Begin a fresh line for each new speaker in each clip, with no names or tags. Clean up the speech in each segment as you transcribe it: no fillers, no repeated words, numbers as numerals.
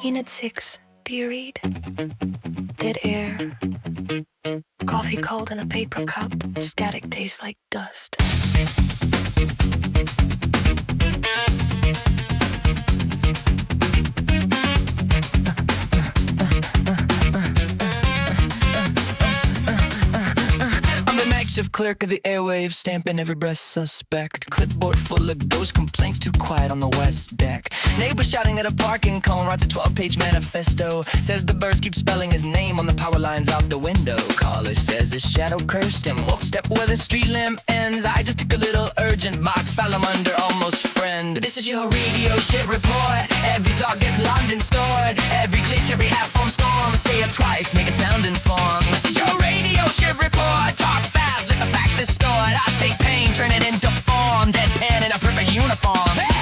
Unit 6, do you read? Dead air. Coffee cold in a paper cup. Static tastes like dust.
Makeshift clerk of the airwaves, stamping every breath suspect. Clipboard full of ghost complaints, too quiet on the west deck. Neighbor shouting at a parking cone, writes a 12-page manifesto. Says the birds keep spelling his name on the power lines out the window. Caller says his shadow cursed him, woke step where the street lamp ends. I just took a little urgent box, file him under almost friend. This is your radio shit report. Every thought gets logged and stored. Every glitch, every half-form storm. Say it twice, make it sound informed. This is your radio shit report. Talk fast, let the facts distort. I take pain, turn it into form. Deadpan in a perfect uniform. Hey!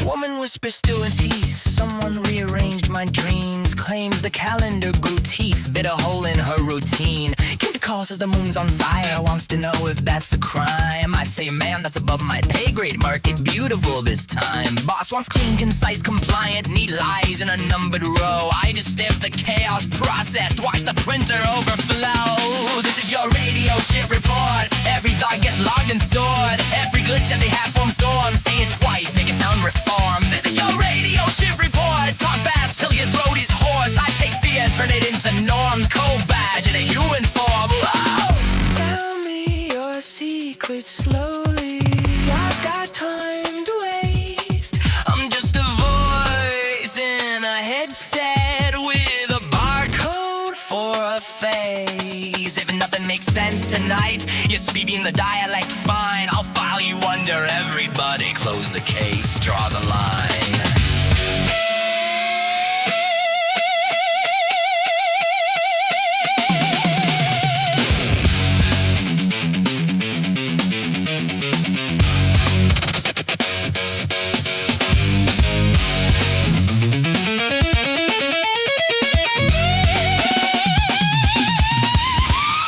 Woman whispers through her teeth. Someone rearranged my dreams. Claims the calendar grew teeth. Bit a hole in her routine. Kid calls, says the moon's on fire. Wants to know if that's a crime. I say, man, that's above my pay grade. Mark it beautiful this time. Boss wants clean, concise, compliant. Need lies in a numbered row. I just stamp the chaos processed. Watch the printer overflow. This is your radio shit report. Every thought gets logged and stored. Every glitch, every half-form storm. Say it twice, make it sound reform. This is your radio shit report. Talk fast till your throat is hoarse. I take fear, turn it into norms. Cold badge in a human form. Whoa! Tell me your secrets slowly. I've got time to waste. I'm just a voice in a headset with a barcode for a face. If nothing makes sense tonight, you're speaking the dialect fine. I'll file you under everybody. Close the case, draw the line.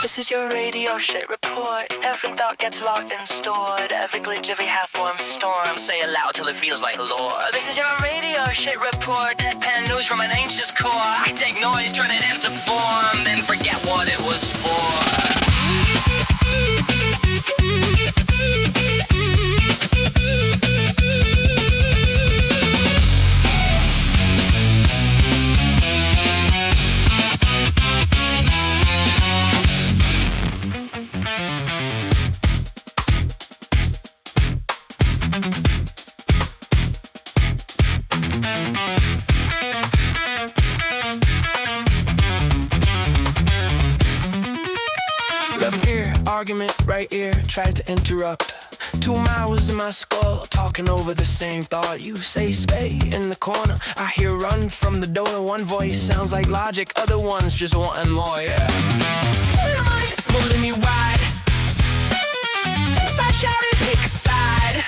This is your radio shit report. Every thought gets logged and stored. Every glitch, every half-form storm. Say it loud till it feels like lore. This is your radio shit report. Deadpan news from an anxious core. I take noise, turn it into form, then forget what it was for. Left ear, argument, right ear, tries to interrupt. 2 miles in my skull, talking over the same thought. You say stay in the corner, I hear run from the door. One voice sounds like logic, other ones just wanting more, yeah. Still mind, it's pulling me wide. Decide, shout it, pick a side.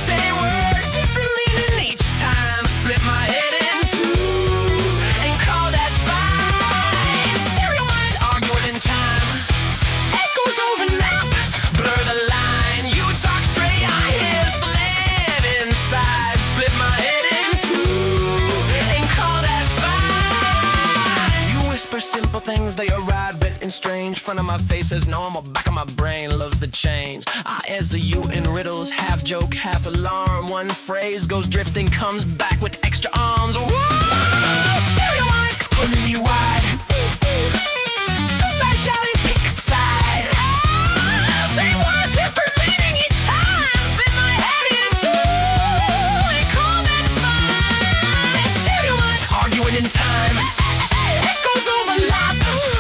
Say words differently than each time. Split my head in two and call that fine. Stereo mind, arguing in time. Echoes overlap, blur the line. You talk straight, I hear slant inside. Split my head in two and call that fine. You whisper simple things, they arrive bit and strange. Front of my face is normal, back of my brain loves the change. I answer you in riddles, half joke, half alarm. One phrase goes drifting, comes back with extra arms. Whoa! Stereo mic, pulling me wide. Two sides shouting, pick a side. Same words, different meaning each time. Split my head in two and call that fine. Stereo mic, arguing in time. Echoes overlap,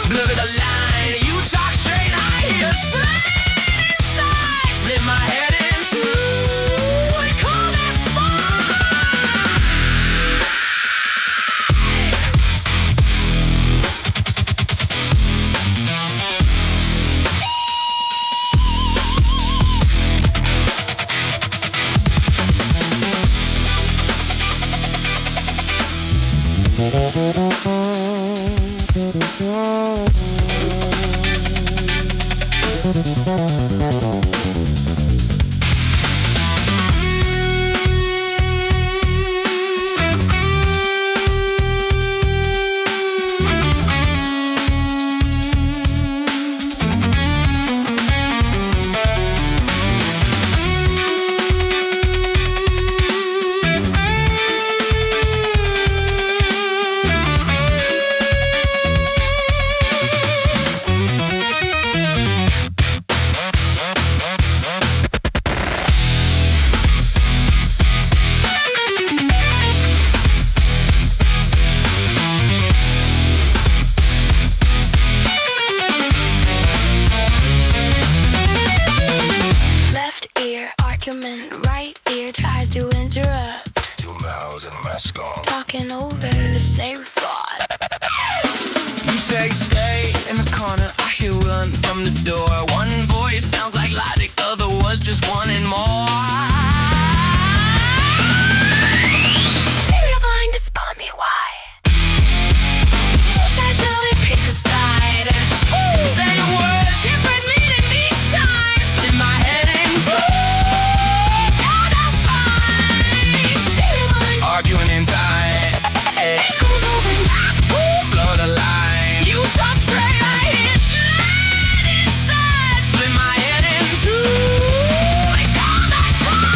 blur the line. You talk straight, I hear slang inside. Split my head in two and call that fine. clothes and let's go.
Talking over the same thought.
You say stay in the corner, I hear run from the door. One voice sounds like logic, other was just wanting more.
Stereo blind, it's upon me, why? Essentially pick a side.
Say words, different meaning each time. In my head and gotta find.
Stereo blind,
Arguing in time.
echoes over
Blow the line.
you talk straight, I hear
Inside, split my head in two.
like all that fun.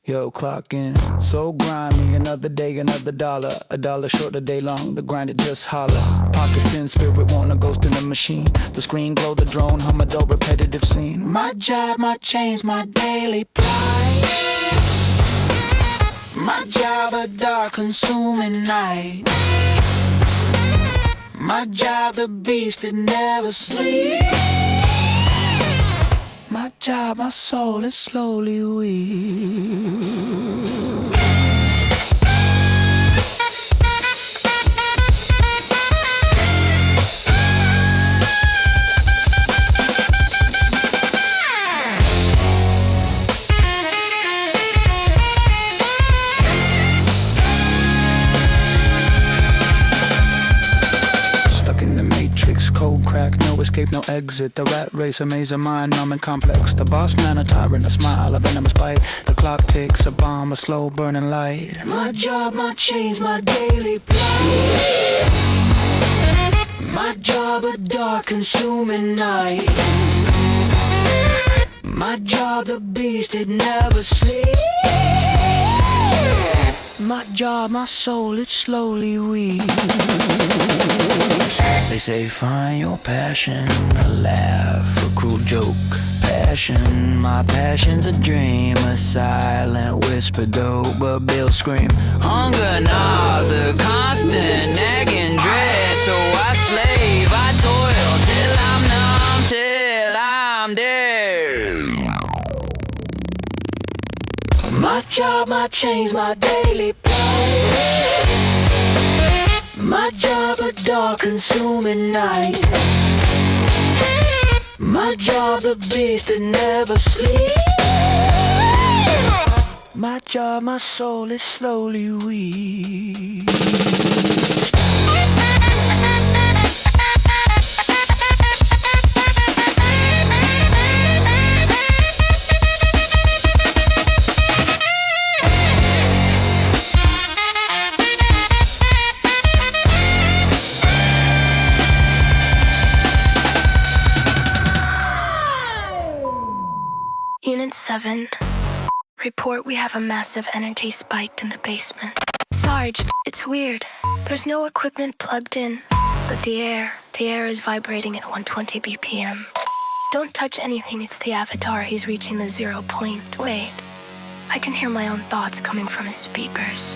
Yo, clock in, so grimy, another day, another dollar. A dollar short, a day long, the grind it just holler. Pockets thin, spirit wanna ghost in the machine. The screen glow, the drone, hum a dull repetitive scene. My job, my chains, my daily plight. My job, a dark consuming night. My job, the beast that never sleeps. My job, my soul is slowly weak. Cold crack, no escape, no exit. The rat race, a maze of mind, numb and complex. The boss man, a tyrant, a smile, a venomous bite. The clock ticks, a bomb, a slow burning light. My job, my chains, my daily plight. My job, a dark consuming night. My job, the beast that never sleeps. My job, my soul, it slowly weaks. They say find your passion, a laugh, a cruel joke. Passion, my passion's a dream, a silent whisper dope, a bill scream. Hunger gnaws, a constant nagging dread. So I slave, I toil till I'm numb, till I'm dead. My job, my chains, my daily plight. My job, a dark consuming night. My job, the beast that never sleeps. My job, my soul is slowly weak.
Unit 7. Report we have a massive energy spike in the basement. Sarge, it's weird. There's no equipment plugged in, but the air is vibrating at 120 BPM. Don't touch anything, it's the avatar. He's reaching the 0 point. Wait, I can hear my own thoughts coming from his speakers.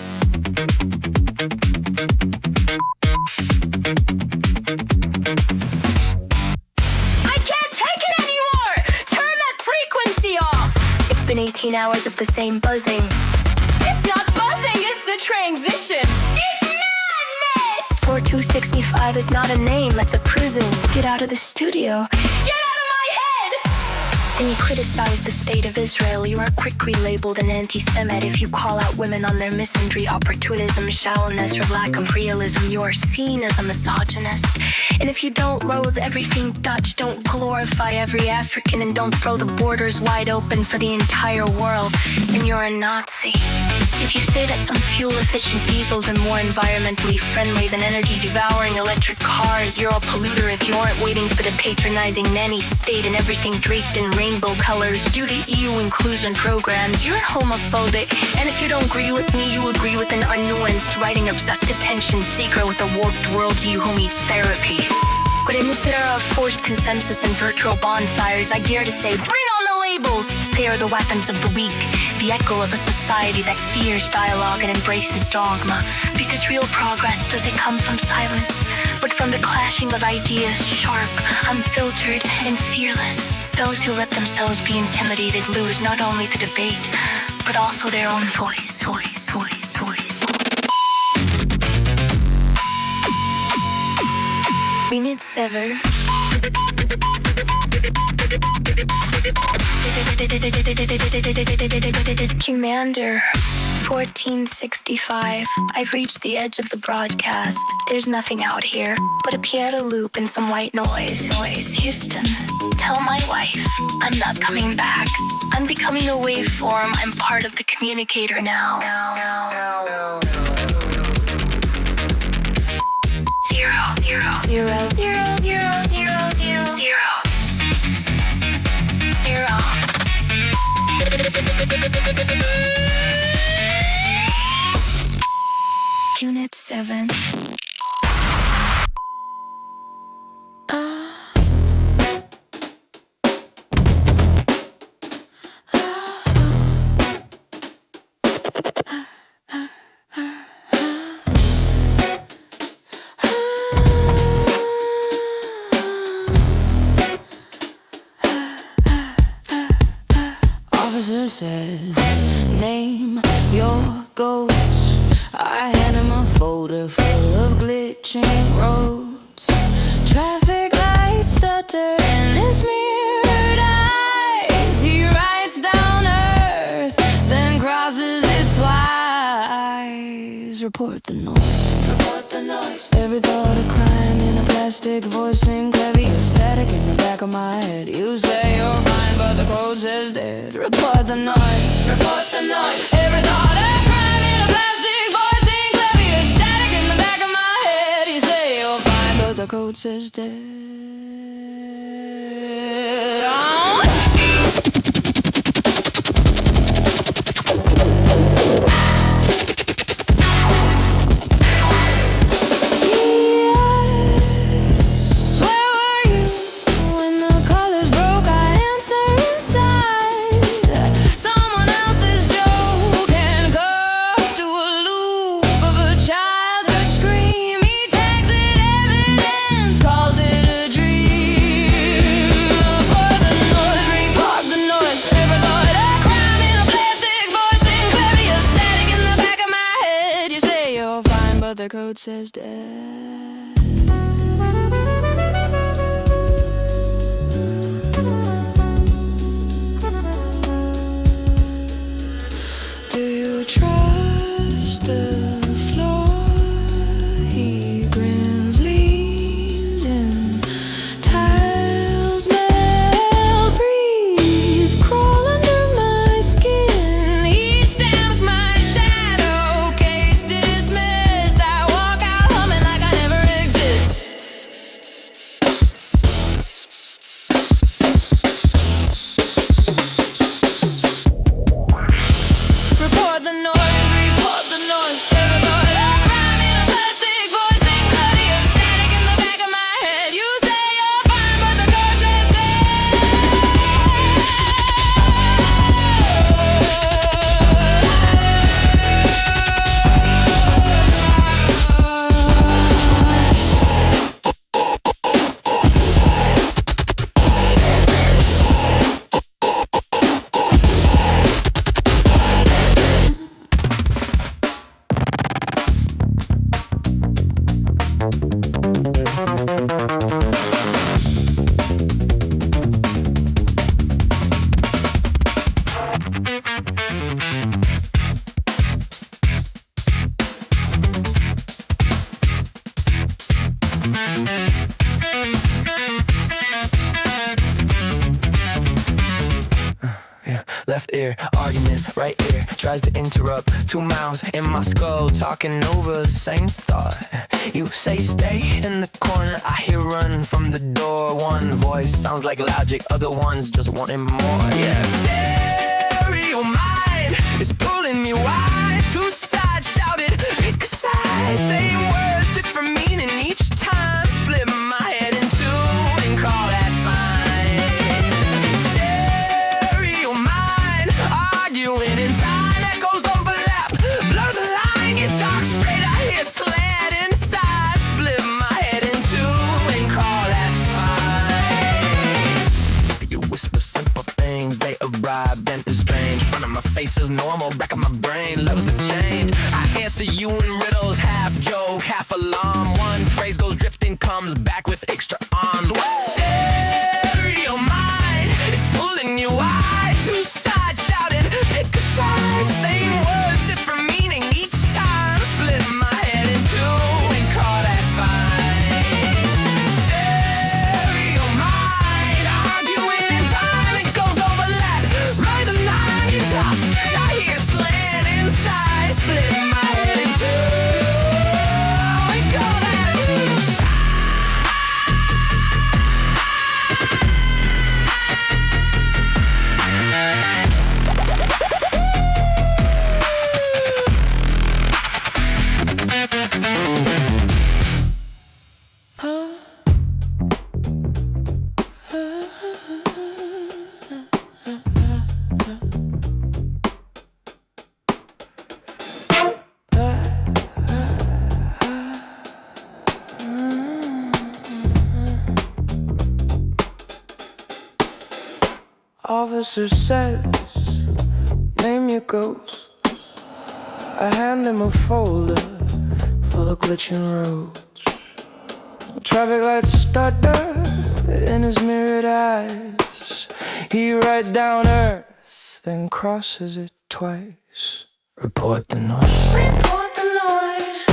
It's been 18 hours of the same buzzing.
It's not buzzing, it's the transition. It's madness!
4265 is not a name, that's a prison. Get out of the studio.
Get out of my head!
And you criticize the state of Israel. You are quickly labeled an anti-Semite if you call out women on their misandry, opportunism, shallowness, or lack of realism. You are seen as a misogynist. And if you don't loathe everything Dutch, don't glorify every African, and don't throw the borders wide open for the entire world, then you're a Nazi. If you say that some fuel-efficient diesels are more environmentally friendly than energy-devouring electric cars, you're a polluter. If you aren't waiting for the patronizing nanny state and everything draped in rainbow colors due to EU inclusion programs, you're homophobic. And if you don't agree with me, you agree with an unnuanced, writing obsessed attention seeker with a warped worldview who needs therapy. But in this era of forced consensus and virtual bonfires, I dare to say, bring on the labels! They are the weapons of the weak, the echo of a society that fears dialogue and embraces dogma. Because real progress doesn't come from silence, but from the clashing of ideas, sharp, unfiltered, and fearless. Those who let themselves be intimidated lose not only the debate, but also their own voice. We need sever. This is Commander 1465. I've reached the edge of the broadcast. There's nothing out here but a piano loop and some white noise. Houston, tell my wife I'm not coming back. I'm becoming a waveform. I'm part of the communicator now. Zero. Zero. 97.
Officer says, name your goals. I hand him a folder full of glitching roads. Traffic lights stutter in his mirrored eyes. He writes down Earth, then crosses it twice. Report the noise. Report the noise. Every thought of crime in a plastic voice. Synclavier Static in the back of my head. You say you're fine, but the code says dead. Report the noise. Report the noise. Every thought of crime in a plastic voice. Synclavier Static in the back of my head. You say you're fine, but the code says dead. Oh. The code says dead. Do you trust the floor? He grins, leans in, tiles melt, breathe, crawl under my skin. He stamps my shadow, case dismissed.
Left ear, argument, right ear tries to interrupt. 2 mouths in my skull talking over the same thought. You say stay in the corner, I hear run from the door. One voice sounds like logic, other ones just wanting more. Yeah, stereo mind is pulling me wide. 2 sides shouted, pick a side. Same words, different meaning each time. Split my head in 2 and call that fine. Stereo mind arguing in time, echoes overlap, blur the line. You talk straight, I hear slant inside. Split my head in 2 and call that fine. You whisper simple things, they arrive, then it's strange. Front of my face is normal, back of my brain loves the change. I answer you in riddles, half joke, half alarm. One phrase goes drifting, comes back with extra arms. What? Stereo mind, it's pulling you wide. 2 sides shouting, pick a side. Same words, different meaning each time. Split my head in 2 and call that fine. Stereo mind, arguing in time, it goes overlap. Right the line, you talk straight, I hear slant inside. Split my head in 2 and call that fine.
Officer says, name your ghost. I hand him a folder full of glitching roads. Traffic lights stutter in his mirrored eyes. He writes down Earth, then crosses it twice. Report the noise.
Report the noise.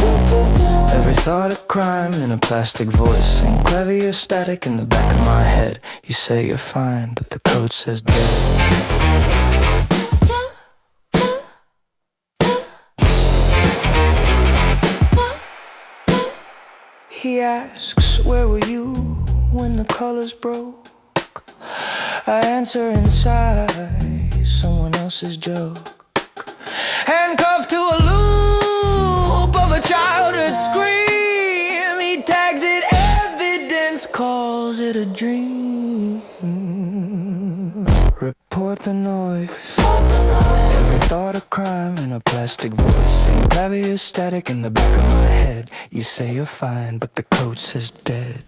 Every thought a crime in a plastic voice. Synclavier Static in the back of my head. You say you're fine, but the code says dead. He asks, where were you when the colors broke? I answer inside someone else's joke. Handcuffed to a loop of a childhood scream. He tags it evidence, calls it a dream. Report the noise. Every thought a crime in a plastic voice. Synclavier Static in the back of my head. You say you're fine, but the code says dead.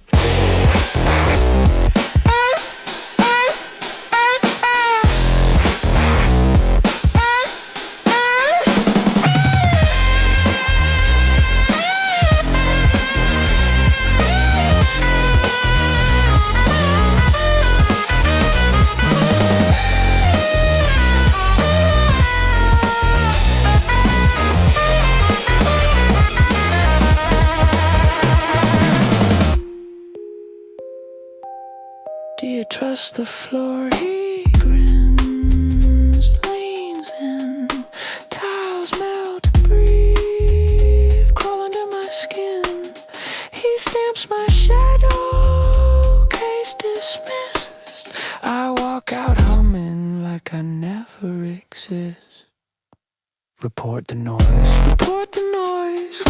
Do you trust the floor? He grins, leans in, tiles melt, breathe, crawl under my skin. He stamps my shadow, case dismissed. I walk out humming like I never exist. Report the noise. Report the noise.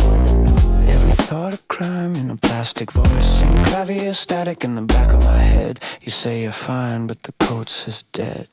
Every thought a crime in a plastic voice. Synclavier Static in the back of my head. You say you're fine, but the code says dead.